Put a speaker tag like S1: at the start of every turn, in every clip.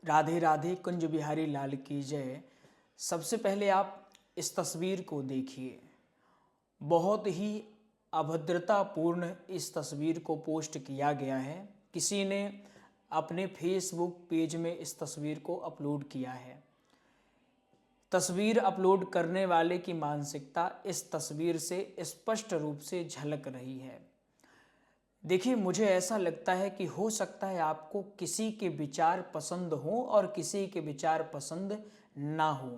S1: राधे राधे कुंज बिहारी लाल की जय। सबसे पहले आप इस तस्वीर को देखिए। बहुत ही अभद्रतापूर्ण इस तस्वीर को पोस्ट किया गया है। किसी ने अपने फेसबुक पेज में इस तस्वीर को अपलोड किया है। तस्वीर अपलोड करने वाले की मानसिकता इस तस्वीर से स्पष्ट रूप से झलक रही है। देखिए, मुझे ऐसा लगता है कि हो सकता है आपको किसी के विचार पसंद हो और किसी के विचार पसंद ना हो,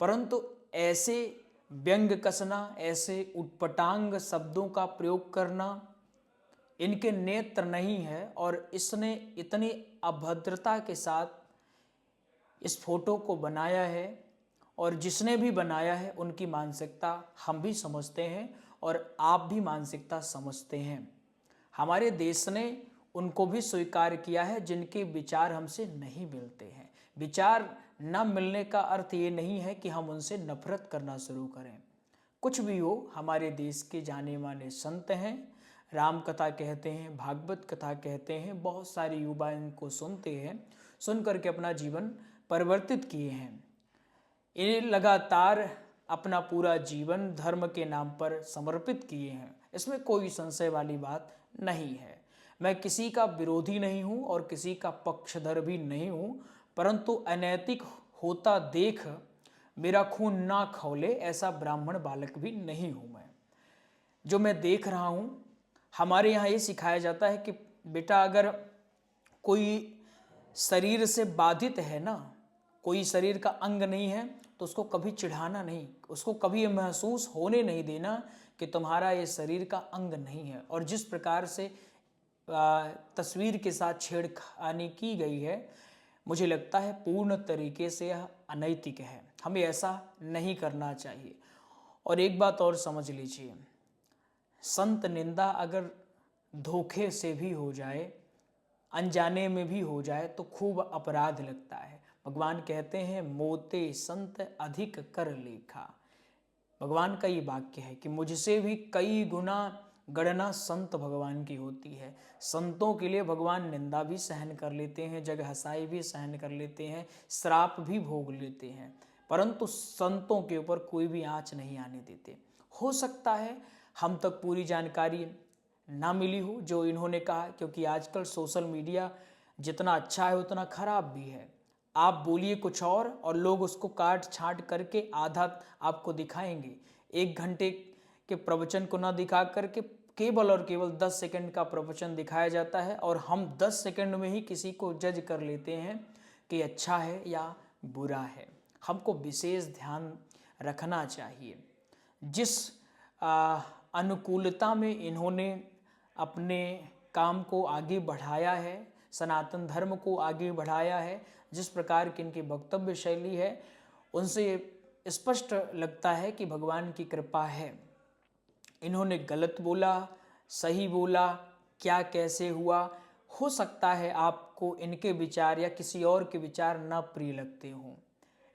S1: परंतु ऐसे व्यंग कसना, ऐसे उटपटांग शब्दों का प्रयोग करना इनके नेत्र नहीं है। और इसने इतनी अभद्रता के साथ इस फोटो को बनाया है और जिसने भी बनाया है उनकी मानसिकता हम भी समझते हैं और आप भी मानसिकता समझते हैं। हमारे देश ने उनको भी स्वीकार किया है जिनके विचार हमसे नहीं मिलते हैं। विचार न मिलने का अर्थ ये नहीं है कि हम उनसे नफरत करना शुरू करें। कुछ भी हो, हमारे देश के जाने माने संत हैं, राम कथा कहते हैं, भागवत कथा कहते हैं, बहुत सारे युवा इनको सुनते हैं, सुन करके अपना जीवन परिवर्तित किए हैं। ये लगातार अपना पूरा जीवन धर्म के नाम पर समर्पित किए हैं। इसमें कोई संशय वाली बात नहीं है। मैं किसी का विरोधी नहीं हूं और किसी का पक्षधर भी नहीं हूं, परंतु अनैतिक होता देख मेरा खून ना खौले ऐसा ब्राह्मण बालक भी नहीं हूं मैं। जो मैं देख रहा हूं, हमारे यहाँ ये सिखाया जाता है कि बेटा, अगर कोई शरीर से बाधित है ना, कोई शरीर का अंग नहीं है, तो उसको कभी चिढ़ाना नहीं, उसको कभी ये महसूस होने नहीं देना कि तुम्हारा ये शरीर का अंग नहीं है। और जिस प्रकार से तस्वीर के साथ छेड़खानी की गई है, मुझे लगता है पूर्ण तरीके से यह अनैतिक है। हमें ऐसा नहीं करना चाहिए। और एक बात और समझ लीजिए, संत निंदा अगर धोखे से भी हो जाए, अनजाने में भी हो जाए, तो खूब अपराध लगता है। भगवान कहते हैं, मोते संत अधिक कर लेखा। भगवान का ये वाक्य है कि मुझसे भी कई गुना गणना संत भगवान की होती है। संतों के लिए भगवान निंदा भी सहन कर लेते हैं, जग हंसाई भी सहन कर लेते हैं, श्राप भी भोग लेते हैं, परंतु संतों के ऊपर कोई भी आँच नहीं आने देते। हो सकता है हम तक पूरी जानकारी ना मिली हो जो इन्होंने कहा, क्योंकि आजकल सोशल मीडिया जितना अच्छा है उतना खराब भी है। आप बोलिए कुछ और लोग उसको काट छांट करके आधा आपको दिखाएंगे। 1 घंटे के प्रवचन को ना दिखा करके केवल और केवल 10 सेकंड का प्रवचन दिखाया जाता है, और हम 10 सेकंड में ही किसी को जज कर लेते हैं कि अच्छा है या बुरा है। हमको विशेष ध्यान रखना चाहिए। जिस अनुकूलता में इन्होंने अपने काम को आगे बढ़ाया है, सनातन धर्म को आगे बढ़ाया है, जिस प्रकार की इनकी वक्तव्य शैली है, उनसे स्पष्ट लगता है कि भगवान की कृपा है। इन्होंने गलत बोला, सही बोला, क्या कैसे हुआ, हो सकता है आपको इनके विचार या किसी और के विचार ना प्रिय लगते हों,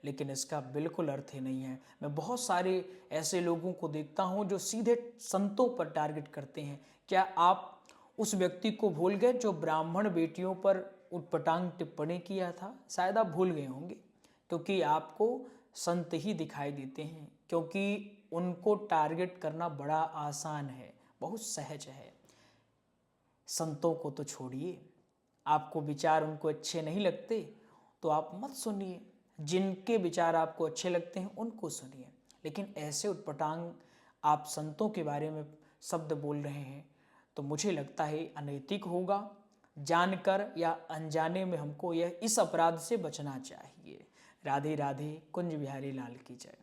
S1: लेकिन इसका बिल्कुल अर्थ ही नहीं है। मैं बहुत सारे ऐसे लोगों को देखता हूं जो सीधे संतों पर टारगेट करते हैं। क्या आप उस व्यक्ति को भूल गए जो ब्राह्मण बेटियों पर उटपटांग टिप्पणी किया था? शायद आप भूल गए होंगे, क्योंकि आपको संत ही दिखाई देते हैं, क्योंकि उनको टारगेट करना बड़ा आसान है, बहुत सहज है। संतों को तो छोड़िए, आपको विचार उनको अच्छे नहीं लगते तो आप मत सुनिए, जिनके विचार आपको अच्छे लगते हैं उनको सुनिए। लेकिन ऐसे उटपटांग आप संतों के बारे में शब्द बोल रहे हैं, तो मुझे लगता है अनैतिक होगा। जानकर या अनजाने में हमको इस अपराध से बचना चाहिए। राधे राधे कुंज बिहारी लाल की जय।